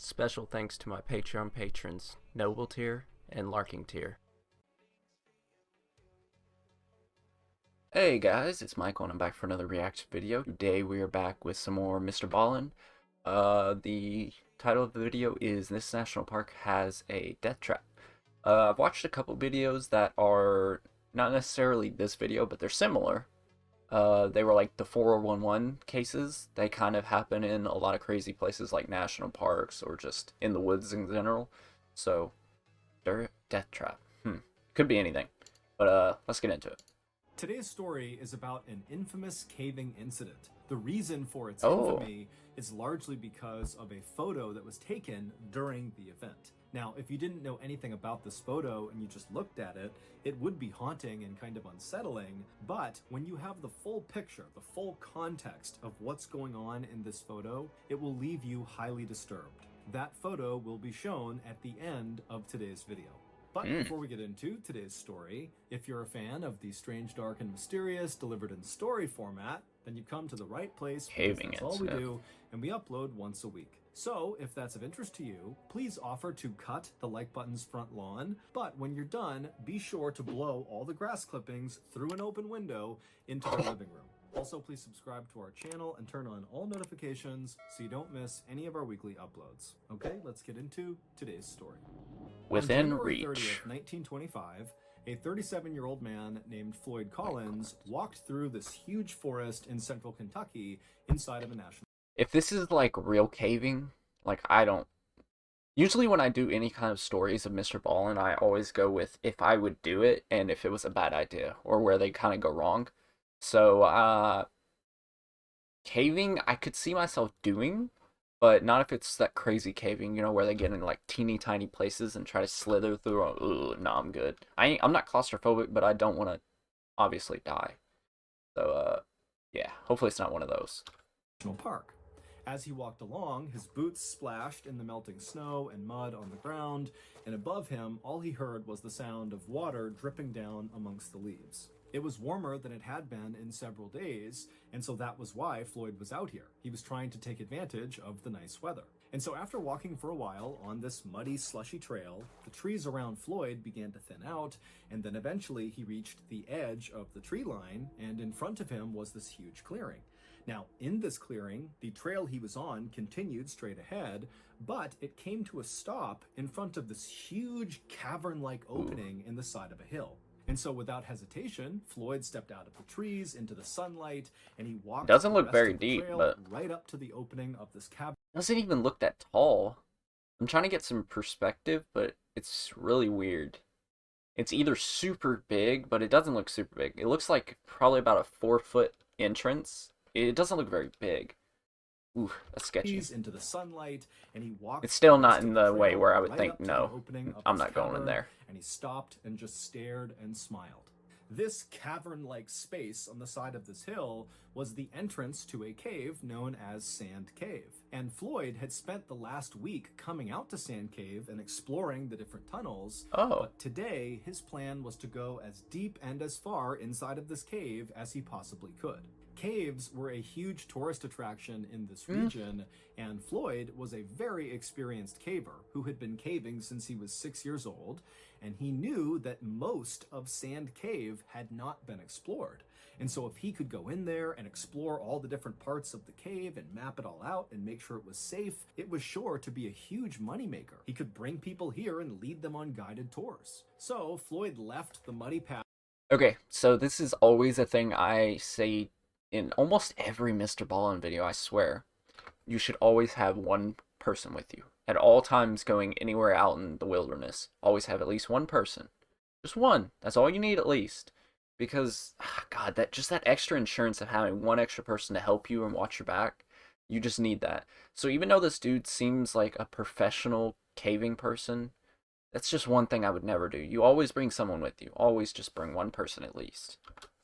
Special thanks to my Patreon patrons, Noble Tier and Larking Tier. Hey guys, it's Michael and I'm back for another reaction video. Today we are back with some more MrBallen. The title of the video is This National Park Has a Death Trap. I've watched a couple videos that are not necessarily this video, but they're similar. They were like the 411 cases. They kind of happen in a lot of crazy places like national parks or just in the woods in general. So, death trap. Could be anything. But let's get into it. Today's story is about an infamous caving incident. The reason for its Oh. infamy is largely because of a photo that was taken during the event. Now, if you didn't know anything about this photo and you just looked at it, it would be haunting and kind of unsettling, but when you have the full picture, the full context of what's going on in this photo, it will leave you highly disturbed. That photo will be shown at the end of today's video. But before we get into today's story, if you're a fan of the strange, dark, and mysterious delivered in story format, then you've come to the right place, because that's all we do, and we upload once a week. So, if that's of interest to you, please offer to cut the like button's front lawn, but when you're done, be sure to blow all the grass clippings through an open window into the living room. Also, please subscribe to our channel and turn on all notifications so you don't miss any of our weekly uploads. Okay, let's get into today's story. Within On January reach. 30th, 1925, a 37-year-old man named Floyd Collins walked through this huge forest in central Kentucky inside of a national... If this is like real caving, like I don't... Usually when I do any kind of stories of MrBallen, I always go with if I would do it and if it was a bad idea or where they kind of go wrong. So, caving, I could see myself doing, but not if it's that crazy caving, you know, where they get in like teeny tiny places and try to slither through. Ooh, no, I'm good. I'm not claustrophobic, but I don't want to obviously die. So, yeah, hopefully it's not one of those. Park. As he walked along, his boots splashed in the melting snow and mud on the ground, and above him, all he heard was the sound of water dripping down amongst the leaves. It was warmer than it had been in several days, and so that was why Floyd was out here. He was trying to take advantage of the nice weather. And so after walking for a while on this muddy, slushy trail, the trees around Floyd began to thin out, and then eventually he reached the edge of the tree line, and in front of him was this huge clearing. Now, in this clearing, the trail he was on continued straight ahead, but it came to a stop in front of this huge cavern-like opening in the side of a hill. And so without hesitation, Floyd stepped out of the trees into the sunlight, and he walked Doesn't the look rest very of the deep, trail but right up to the opening of this cavern. doesn't even look that tall. I'm trying to get some perspective, but it's really weird. It's either super big, but it doesn't look super big. It looks like probably about a 4-foot entrance. It doesn't look very big. Ooh, that's sketchy. Into the sunlight, and he walked. It's still the not rest in of the way trail where I would right think, up to no, the opening of I'm this not going in cavern, there. And he stopped and just stared and smiled. This cavern-like space on the side of this hill was the entrance to a cave known as Sand Cave. And Floyd had spent the last week coming out to Sand Cave and exploring the different tunnels. Oh. But today, his plan was to go as deep and as far inside of this cave as he possibly could. Caves were a huge tourist attraction in this region, and Floyd was a very experienced caver who had been caving since he was 6 years old, and he knew that most of Sand Cave had not been explored. And so if he could go in there and explore all the different parts of the cave and map it all out and make sure it was safe, it was sure to be a huge moneymaker. He could bring people here and lead them on guided tours. So Floyd left the muddy path. Okay, so this is always a thing I say in almost every MrBallen video, I swear. You should always have one person with you. At all times going anywhere out in the wilderness, always have at least one person. Just one. That's all you need at least. Because, God, that extra insurance of having one extra person to help you and watch your back, you just need that. So even though this dude seems like a professional caving person, that's just one thing I would never do. You always bring someone with you. Always just bring one person at least.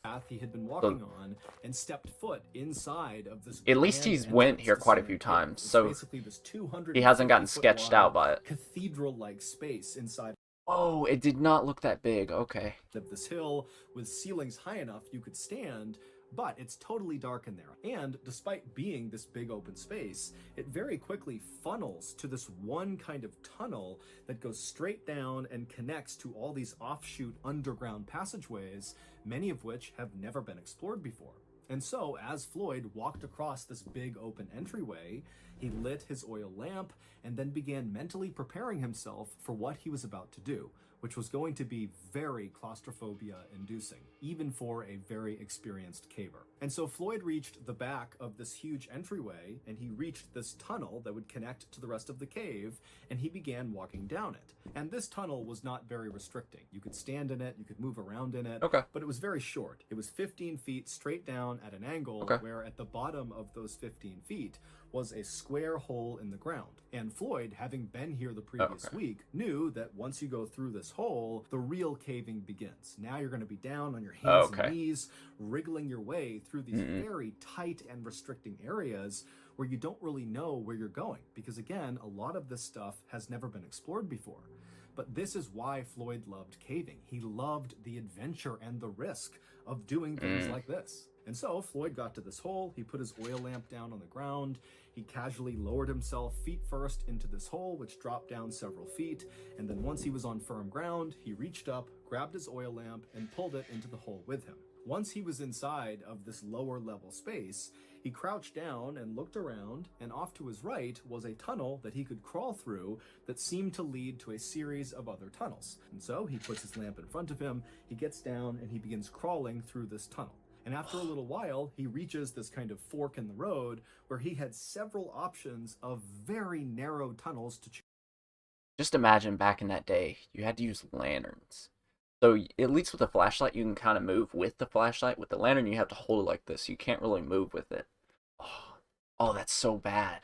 Path he had been walking on and stepped foot inside of this. At least he's went here quite a few times, so he hasn't gotten sketched out by it. Cathedral-like space inside. Oh, it did not look that big. Okay. Of this hill with ceilings high enough you could stand, but it's totally dark in there. And despite being this big open space, it very quickly funnels to this one kind of tunnel that goes straight down and connects to all these offshoot underground passageways, many of which have never been explored before. And so, as Floyd walked across this big open entryway, he lit his oil lamp and then began mentally preparing himself for what he was about to do, which was going to be very claustrophobia inducing, even for a very experienced caver. And so Floyd reached the back of this huge entryway, and he reached this tunnel that would connect to the rest of the cave, and he began walking down it. And this tunnel was not very restricting. You could stand in it, you could move around in it, Okay. but it was very short. It was 15 feet straight down at an angle, Okay. where at the bottom of those 15 feet was a square hole in the ground. And Floyd, having been here the previous week, knew that once you go through this hole, the real caving begins. Now you're going to be down on your hands and knees, wriggling your way through these very tight and restricting areas where you don't really know where you're going. Because again, a lot of this stuff has never been explored before. But this is why Floyd loved caving. He loved the adventure and the risk of doing things like this. And so Floyd got to this hole, he put his oil lamp down on the ground, he casually lowered himself feet first into this hole, which dropped down several feet, and then once he was on firm ground, he reached up, grabbed his oil lamp, and pulled it into the hole with him. Once he was inside of this lower level space, he crouched down and looked around, and off to his right was a tunnel that he could crawl through that seemed to lead to a series of other tunnels. And so he puts his lamp in front of him, he gets down, and he begins crawling through this tunnel. And after a little while, he reaches this kind of fork in the road where he had several options of very narrow tunnels to choose. Just imagine back in that day, you had to use lanterns. So at least with a flashlight, you can kind of move with the flashlight. With the lantern, you have to hold it like this. You can't really move with it. Oh, that's so bad.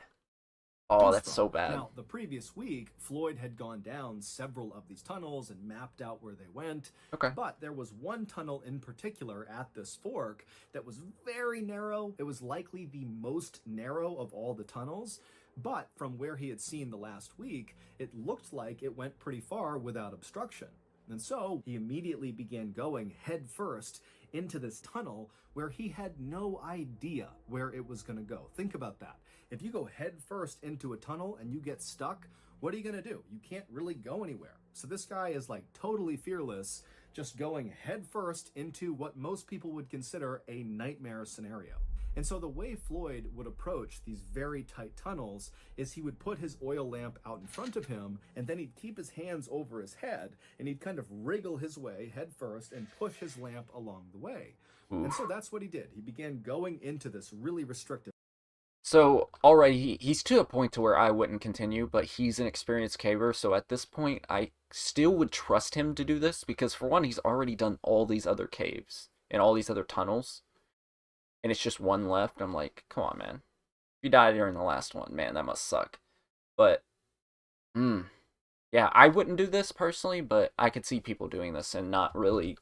Oh, that's so bad. Now, the previous week, Floyd had gone down several of these tunnels and mapped out where they went. Okay. But there was one tunnel in particular at this fork that was very narrow. It was likely the most narrow of all the tunnels. But from where he had seen the last week, it looked like it went pretty far without obstruction. And so he immediately began going head first into this tunnel where he had no idea where it was going to go. Think about that. If you go head first into a tunnel and you get stuck, what are you going to do? You can't really go anywhere. So this guy is like totally fearless, just going head first into what most people would consider a nightmare scenario. And so the way Floyd would approach these very tight tunnels is he would put his oil lamp out in front of him, and then he'd keep his hands over his head, and he'd kind of wriggle his way head first and push his lamp along the way. And so that's what he did. He began going into this really restrictive. So already he's to a point to where I wouldn't continue, but he's an experienced caver, so at this point I still would trust him to do this because for one, he's already done all these other caves and all these other tunnels, and it's just one left. I'm like, come on, man. If you died during the last one, man, that must suck. But, yeah, I wouldn't do this personally, but I could see people doing this and not really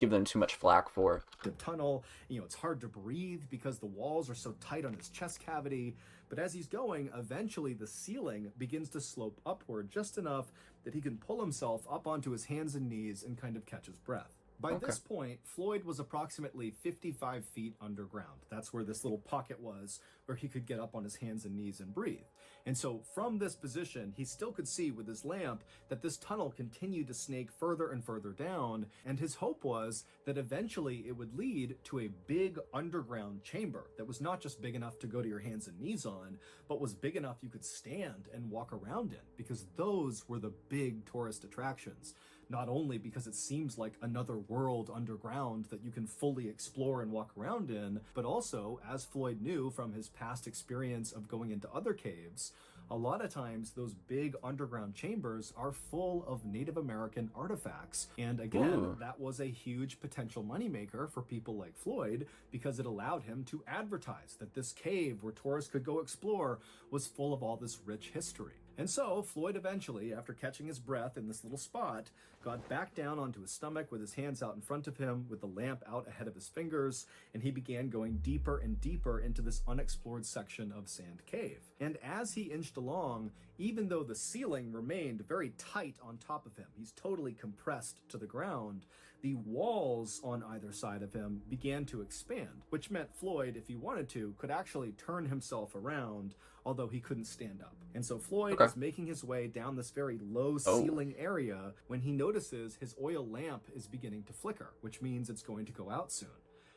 give them too much flack for. The tunnel, it's hard to breathe because the walls are so tight on his chest cavity. But as he's going, eventually the ceiling begins to slope upward just enough that he can pull himself up onto his hands and knees and kind of catch his breath. By this point, Floyd was approximately 55 feet underground. That's where this little pocket was, where he could get up on his hands and knees and breathe. And so from this position, he still could see with his lamp that this tunnel continued to snake further and further down. And his hope was that eventually it would lead to a big underground chamber that was not just big enough to go to your hands and knees on, but was big enough you could stand and walk around in, because those were the big tourist attractions. Not only because it seems like another world underground that you can fully explore and walk around in, but also, as Floyd knew from his past experience of going into other caves, a lot of times those big underground chambers are full of Native American artifacts. And again, that was a huge potential moneymaker for people like Floyd because it allowed him to advertise that this cave where tourists could go explore was full of all this rich history. And so Floyd eventually, after catching his breath in this little spot, got back down onto his stomach with his hands out in front of him, with the lamp out ahead of his fingers, and he began going deeper and deeper into this unexplored section of Sand Cave. And as he inched along, even though the ceiling remained very tight on top of him, he's totally compressed to the ground, the walls on either side of him began to expand, which meant Floyd, if he wanted to, could actually turn himself around, although he couldn't stand up. And so Floyd is making his way down this very low ceiling area when he notices his oil lamp is beginning to flicker, which means it's going to go out soon.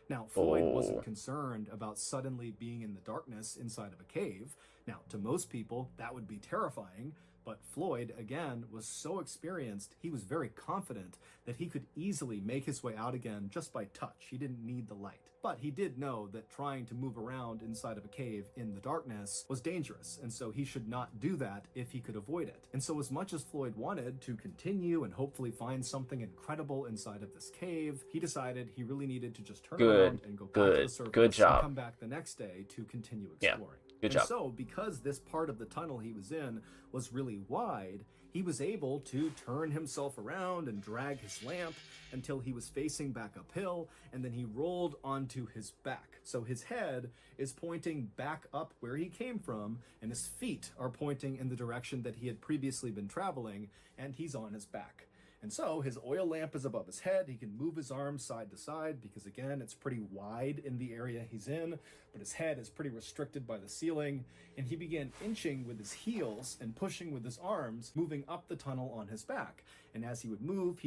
Now, Floyd wasn't concerned about suddenly being in the darkness inside of a cave. Now, to most people, that would be terrifying, but Floyd, again, was so experienced, he was very confident that he could easily make his way out again just by touch. He didn't need the light. But he did know that trying to move around inside of a cave in the darkness was dangerous, and so he should not do that if he could avoid it. And so as much as Floyd wanted to continue and hopefully find something incredible inside of this cave, he decided he really needed to just turn around and go back to the surface and come back the next day to continue exploring. Good job. So, because this part of the tunnel he was in was really wide, he was able to turn himself around and drag his lamp until he was facing back uphill, and then he rolled onto his back. So his head is pointing back up where he came from, and his feet are pointing in the direction that he had previously been traveling, and he's on his back. And so his oil lamp is above his head. He can move his arms side to side because, again, it's pretty wide in the area he's in, but his head is pretty restricted by the ceiling. And he began inching with his heels and pushing with his arms, moving up the tunnel on his back. And as he would move,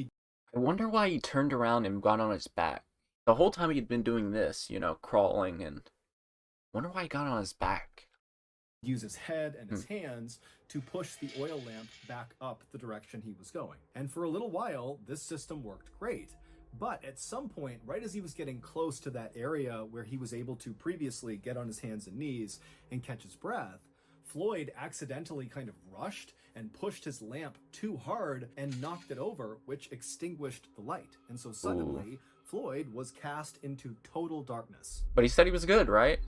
I wonder why he turned around and got on his back. The whole time he'd been doing this, crawling, and wonder why he got on his back. Use his head and his hands to push the oil lamp back up the direction he was going. And for a little while, this system worked great. But at some point, right as he was getting close to that area where he was able to previously get on his hands and knees and catch his breath, Floyd accidentally kind of rushed and pushed his lamp too hard and knocked it over, which extinguished the light. And so suddenly, Floyd was cast into total darkness. But he said he was good, right?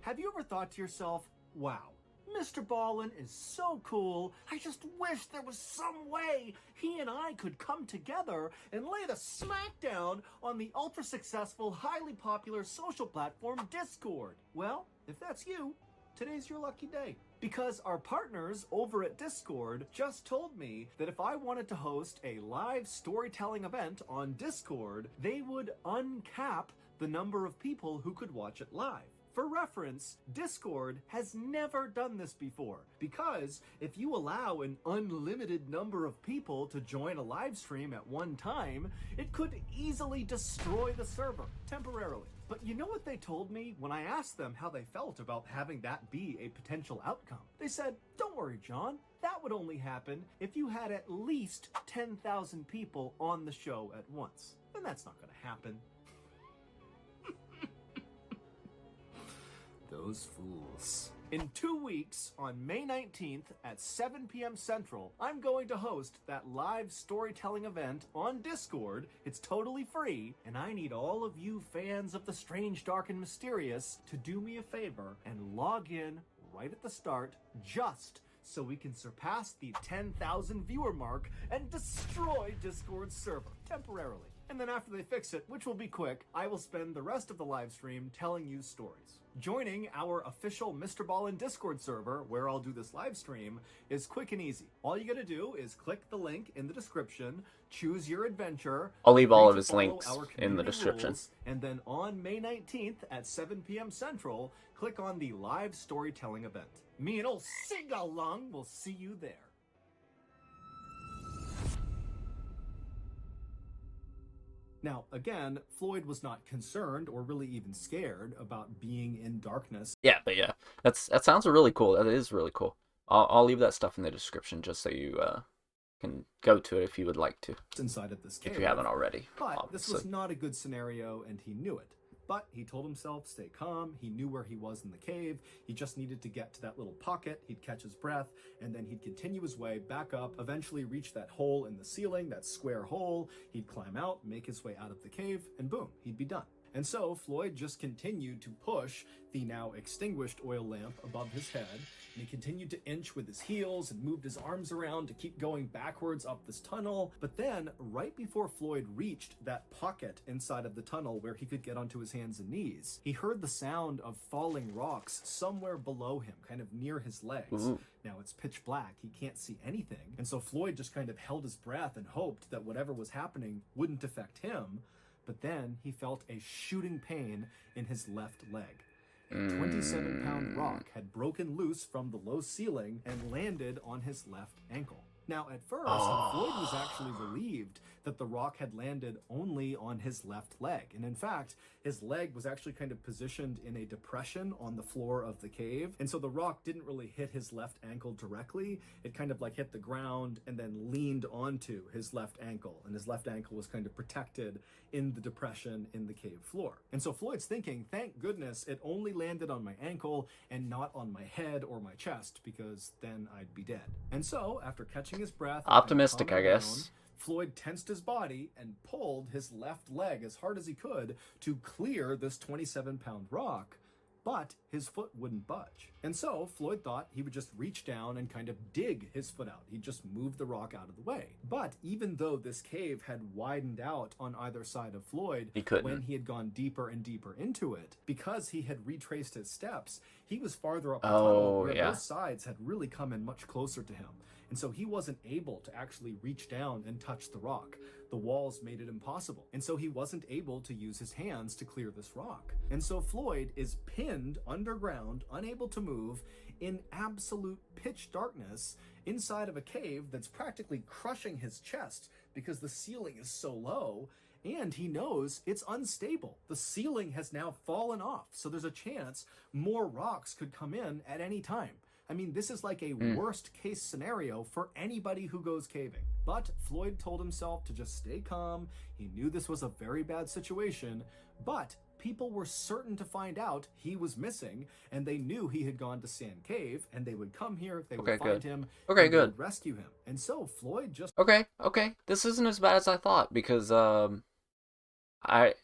Have you ever thought to yourself, wow, MrBallen is so cool, I just wish there was some way he and I could come together and lay the smackdown on the ultra-successful, highly popular social platform Discord? Well, if that's you, today's your lucky day. Because our partners over at Discord just told me that if I wanted to host a live storytelling event on Discord, they would uncap the number of people who could watch it live. For reference, Discord has never done this before, because if you allow an unlimited number of people to join a live stream at one time, it could easily destroy the server temporarily. But you know what they told me when I asked them how they felt about having that be a potential outcome? They said, don't worry, John, that would only happen if you had at least 10,000 people on the show at once. And that's not going to happen. Those fools. In 2 weeks, on May 19th at 7 p.m. Central, I'm going to host that live storytelling event on Discord. It's totally free, and I need all of you fans of the strange, dark, and mysterious to do me a favor and log in right at the start, just so we can surpass the 10,000 viewer mark and destroy Discord's server temporarily. And then after they fix it, which will be quick, I will spend the rest of the live stream telling you stories. Joining our official MrBallen Discord server, where I'll do this live stream, is quick and easy. All you gotta do is click the link in the description, choose your adventure. I'll leave all of his links in the description. Rules, and then on May 19th at 7 p.m. Central, click on the live storytelling event. Me and old Sing-Along will see you there. Now, again, Floyd was not concerned or really even scared about being in darkness. Yeah, but yeah, that sounds really cool. That is really cool. I'll leave that stuff in the description just so you can go to it if you would like to. Inside of this cave. If you haven't already. But obviously. This was not a good scenario, and he knew it. But he told himself, stay calm. He knew where he was in the cave. He just needed to get to that little pocket. He'd catch his breath, and then he'd continue his way back up, eventually reach that hole in the ceiling, that square hole. He'd climb out, make his way out of the cave, and boom, he'd be done. And so Floyd just continued to push the now extinguished oil lamp above his head, and he continued to inch with his heels and moved his arms around to keep going backwards up this tunnel. But then, right before Floyd reached that pocket inside of the tunnel where he could get onto his hands and knees, he heard the sound of falling rocks somewhere below him, kind of near his legs. Ooh. Now it's pitch black, he can't see anything, and so Floyd just kind of held his breath and hoped that whatever was happening wouldn't affect him. But then he felt a shooting pain in his left leg. A 27-pound rock had broken loose from the low ceiling and landed on his left ankle. Now, at first, Floyd was actually relieved that the rock had landed only on his left leg. And in fact, his leg was actually kind of positioned in a depression on the floor of the cave. And so the rock didn't really hit his left ankle directly. It kind of like hit the ground and then leaned onto his left ankle. And his left ankle was kind of protected in the depression in the cave floor. And so Floyd's thinking, thank goodness it only landed on my ankle and not on my head or my chest, because then I'd be dead. And so, after catching his breath, Optimistic, and I guess. down, Floyd tensed his body and pulled his left leg as hard as he could to clear this 27-pound rock, but his foot wouldn't budge. And so Floyd thought he would just reach down and kind of dig his foot out. He'd just move the rock out of the way. But even though this cave had widened out on either side of Floyd, He couldn't. when he had gone deeper and deeper into it, because he had retraced his steps, he was farther up the tunnel where both sides had really come in much closer to him. And so he wasn't able to actually reach down and touch the rock. The walls made it impossible. And so he wasn't able to use his hands to clear this rock. And so Floyd is pinned underground, unable to move, in absolute pitch darkness inside of a cave that's practically crushing his chest because the ceiling is so low. And he knows it's unstable. The ceiling has now fallen off. So there's a chance more rocks could come in at any time. I mean, this is like a worst case scenario for anybody who goes caving. But Floyd told himself to just stay calm. He knew this was a very bad situation, but people were certain to find out he was missing, and they knew he had gone to Sand Cave, and they would come here, they would find him, and they would rescue him. And so Floyd just... Okay. This isn't as bad as I thought, because I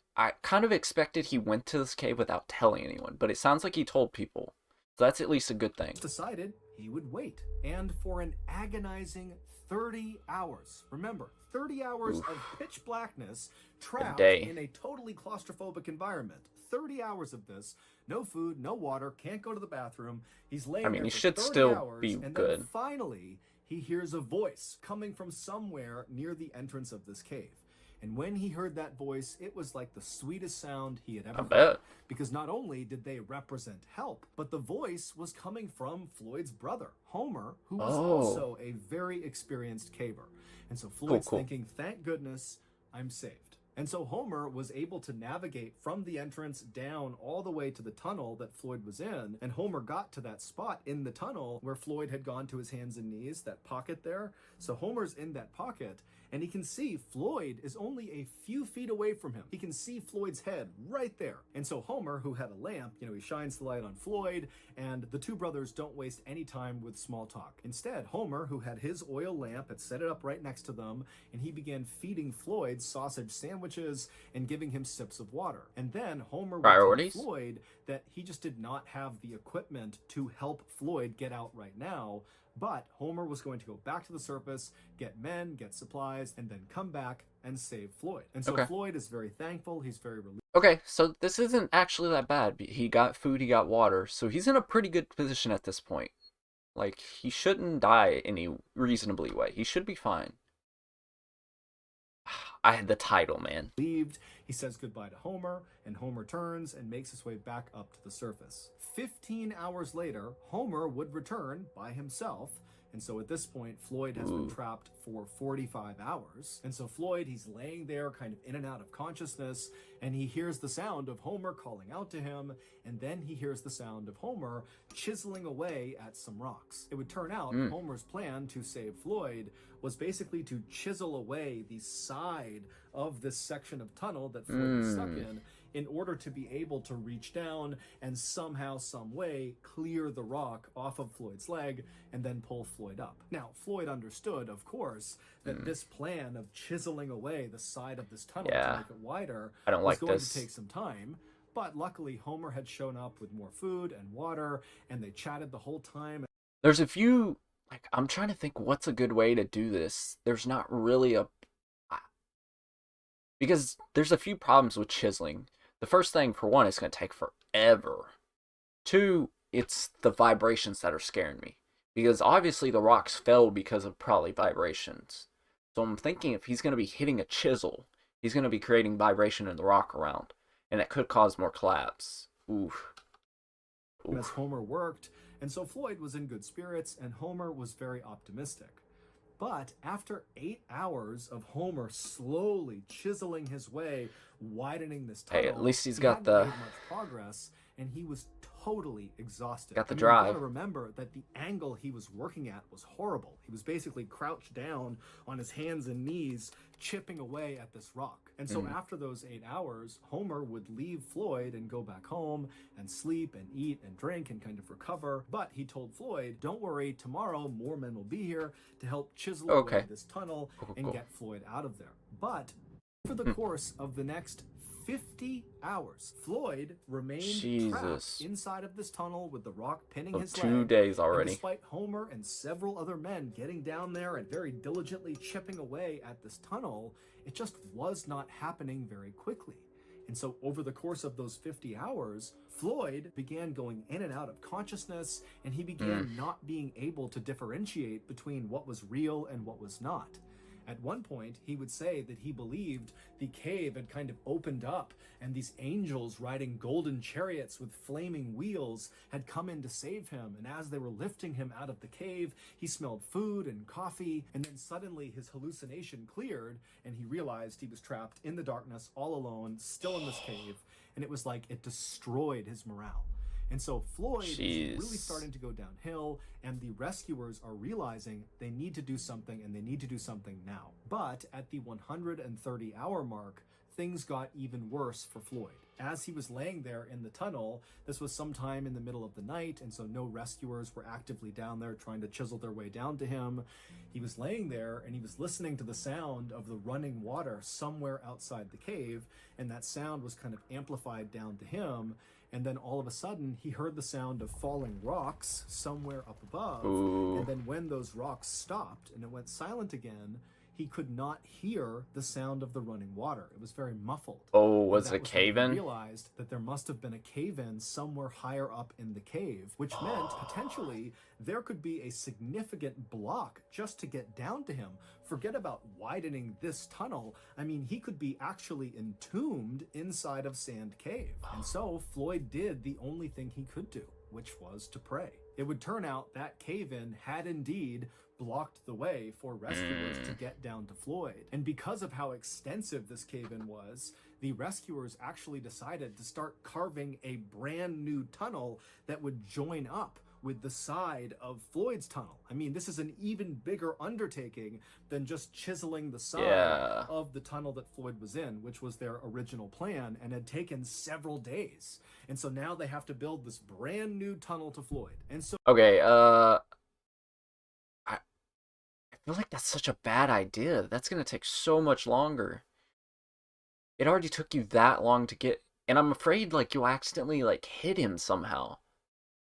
kind of expected he went to this cave without telling anyone, but it sounds like he told people. So that's at least a good thing. Decided he would wait. And for an agonizing 30 hours, remember, 30 hours of pitch blackness, trapped in a totally claustrophobic environment. 30 hours of this, no food, no water, can't go to the bathroom. He's laying there he for should 30 still hours, be and good. then finally, he hears a voice coming from somewhere near the entrance of this cave. And when he heard that voice, it was like the sweetest sound he had ever heard. Because not only did they represent help, but the voice was coming from Floyd's brother, Homer, who was also a very experienced caver. And so Floyd's thinking, thank goodness, I'm saved. And so Homer was able to navigate from the entrance down all the way to the tunnel that Floyd was in. And Homer got to that spot in the tunnel where Floyd had gone to his hands and knees, that pocket there. So Homer's in that pocket, and he can see Floyd is only a few feet away from him. He can see Floyd's head right there. And so Homer, who had a lamp, he shines the light on Floyd, and the two brothers don't waste any time with small talk. Instead, Homer, who had his oil lamp, had set it up right next to them, and he began feeding Floyd sausage sandwiches and giving him sips of water. And then Homer would tell Floyd that he just did not have the equipment to help Floyd get out right now, but Homer was going to go back to the surface, get men, get supplies, and then come back and save Floyd. And so Floyd is very thankful. He's very relieved. Okay, so this isn't actually that bad. He got food, he got water, so he's in a pretty good position at this point. Like, he shouldn't die any reasonably way. He should be fine. I had the title, man. He says goodbye to Homer, and Homer turns and makes his way back up to the surface. 15 hours later, Homer would return by himself. And so at this point, Floyd has been trapped for 45 hours. And so Floyd, he's laying there kind of in and out of consciousness, and he hears the sound of Homer calling out to him, and then he hears the sound of Homer chiseling away at some rocks. It would turn out Homer's plan to save Floyd was basically to chisel away the side of this section of tunnel that Floyd was stuck in in order to be able to reach down and somehow, some way, clear the rock off of Floyd's leg and then pull Floyd up. Now, Floyd understood, of course, that this plan of chiseling away the side of this tunnel to Yeah, make it wider I don't was like going to this. take some time. But luckily, Homer had shown up with more food and water, and they chatted the whole time. There's a few, like, I'm trying to think what's a good way to do this. There's not really a, because there's a few problems with chiseling. The first thing, for one, it's going to take forever. Two, it's the vibrations that are scaring me. Because obviously the rocks fell because of probably vibrations. So I'm thinking if he's going to be hitting a chisel, he's going to be creating vibration in the rock around. And it could cause more collapse. Oof. As Homer worked, and so Floyd was in good spirits, and Homer was very optimistic. But after 8 hours of Homer slowly chiseling his way, widening this tunnel, Hey, at least he's he got hadn't made the much progress, and he was totally exhausted. got the You drive. gotta remember that the angle he was working at was horrible. He was basically crouched down on his hands and knees, chipping away at this rock. And so after those 8 hours, Homer would leave Floyd and go back home and sleep and eat and drink and kind of recover. But he told Floyd, don't worry, tomorrow more men will be here to help chisel away this tunnel and get Floyd out of there. But for the course of the next 50 hours, Floyd remained trapped inside of this tunnel with the rock pinning his leg. 2 days already. And despite Homer and several other men getting down there and very diligently chipping away at this tunnel, it just was not happening very quickly. And so over the course of those 50 hours, Floyd began going in and out of consciousness, and he began not being able to differentiate between what was real and what was not. At one point, he would say that he believed the cave had kind of opened up and these angels riding golden chariots with flaming wheels had come in to save him. And as they were lifting him out of the cave, he smelled food and coffee. And then suddenly his hallucination cleared and he realized he was trapped in the darkness all alone, still in this cave. And it was like it destroyed his morale. And so Floyd is really starting to go downhill, and the rescuers are realizing they need to do something, and they need to do something now. But at the 130-hour mark, things got even worse for Floyd. As he was laying there in the tunnel, this was sometime in the middle of the night, and so no rescuers were actively down there trying to chisel their way down to him. He was laying there, and he was listening to the sound of the running water somewhere outside the cave, and that sound was kind of amplified down to him. And then all of a sudden, he heard the sound of falling rocks somewhere up above. And then when those rocks stopped and it went silent again, he could not hear the sound of the running water. It was very muffled. Oh, was it a cave-in? He realized that there must have been a cave-in somewhere higher up in the cave, which meant potentially there could be a significant block just to get down to him. Forget about widening this tunnel. I mean, he could be actually entombed inside of Sand Cave. And so Floyd did the only thing he could do, which was to pray. It would turn out that cave-in had indeed blocked the way for rescuers to get down to Floyd. And because of how extensive this cave-in was, the rescuers actually decided to start carving a brand new tunnel that would join up with the side of Floyd's tunnel. I mean, this is an even bigger undertaking than just chiseling the side of the tunnel that Floyd was in, which was their original plan and had taken several days. And so now they have to build this brand new tunnel to Floyd. And so okay, I feel like that's such a bad idea. That's gonna take so much longer. It already took you that long to get, and I'm afraid like you'll accidentally like hit him somehow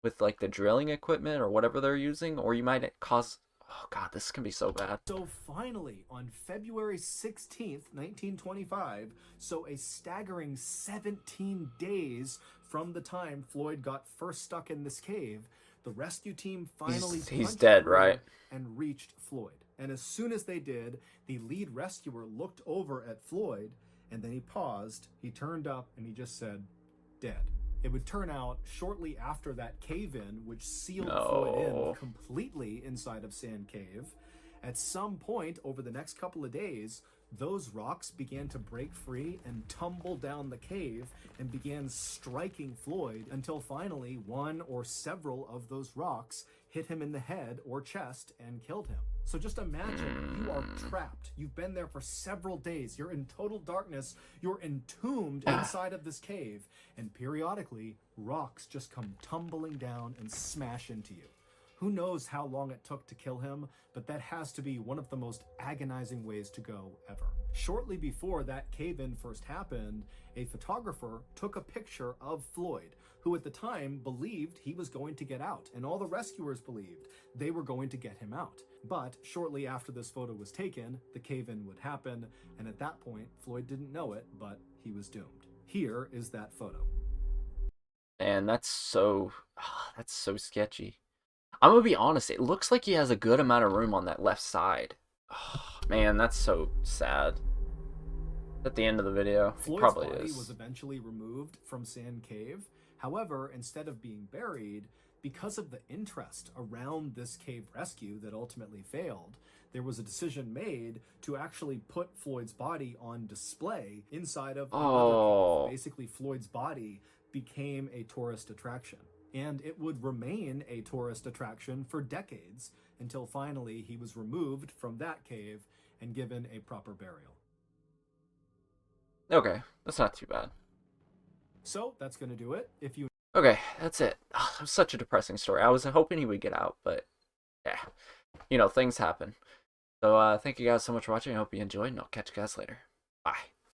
with like the drilling equipment or whatever they're using, or you might cause, oh god, this can be so bad. So finally, on February 16th, 1925, so a staggering 17 days from the time Floyd got first stuck in this cave, the rescue team finally he's dead, right? And reached Floyd. And as soon as they did, the lead rescuer looked over at Floyd, and then he paused, he turned up, and he just said, dead. It would turn out shortly after that cave-in, which sealed Floyd in completely inside of Sand Cave, at some point over the next couple of days, those rocks began to break free and tumble down the cave and began striking Floyd until finally one or several of those rocks hit him in the head or chest and killed him. So just imagine you are trapped. You've been there for several days. You're in total darkness. You're entombed inside of this cave. And periodically, rocks just come tumbling down and smash into you. Who knows how long it took to kill him, but that has to be one of the most agonizing ways to go ever. Shortly before that cave-in first happened, a photographer took a picture of Floyd, who at the time believed he was going to get out, and all the rescuers believed they were going to get him out. But shortly after this photo was taken, the cave-in would happen, and at that point, Floyd didn't know it, but he was doomed. Here is that photo. And that's so sketchy. I'm gonna be honest, it looks like he has a good amount of room on that left side. Oh, man, that's so sad. At the end of the video, Floyd's probably body is. was eventually removed from Sand Cave. However, instead of being buried, because of the interest around this cave rescue that ultimately failed, there was a decision made to actually put Floyd's body on display inside of another cave. Basically, Floyd's body became a tourist attraction. And it would remain a tourist attraction for decades until finally he was removed from that cave and given a proper burial. Okay, that's not too bad. So that's going to do it. If you Okay, that's it. Oh, that was such a depressing story. I was hoping he would get out, but yeah, you know, things happen. So thank you guys so much for watching. I hope you enjoyed, and I'll catch you guys later. Bye.